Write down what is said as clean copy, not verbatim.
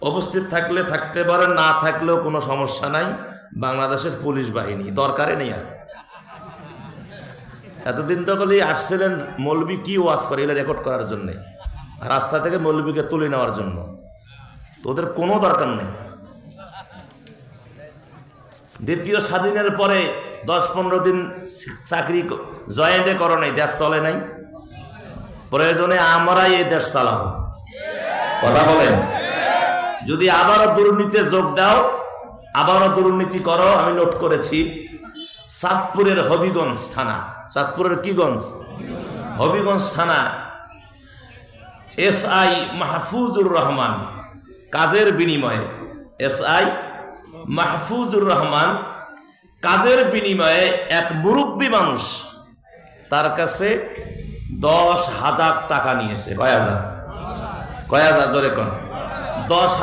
উপস্থিত থাকলে থাকতে পারেন, না থাকলেও কোনো সমস্যা নাই। বাংলাদেশের পুলিশ বাহিনী দরকারে নেই। আর এতদিন তো বলি আসছিলেন মৌলবি কি ওয়াজ করে এগুলো রেকর্ড করার জন্য, রাস্তা থেকে মৌলবিকে তুলে নেওয়ার জন্য। তো ওদের কোনো দরকার নেই। দ্বিতীয় স্বাধীনের পরে 10-15 দিন চাকরি জয়েন্টে করো নাই, দেশ চলে নাই। প্রয়োজনে আমরাই এই দেশ চালাবো। কথা বলেন। যদি আবারও দুর্নীতিতে যোগ দাও, আবারও দুর্নীতি করো। আমি নোট করেছি চাঁদপুরের হবিগঞ্জ থানা, চাঁদপুরের কি গঞ্জ, হবিগঞ্জ থানা, SI মাহফুজুর রহমান কাজের বিনিময়ে, SI মাহফুজুর রহমান কাজের বিনিময়ে এক মুরব্বী মানুষ তার কাছে 10,000 টাকা নিয়েছে। কয় হাজার জোরে কোন? 10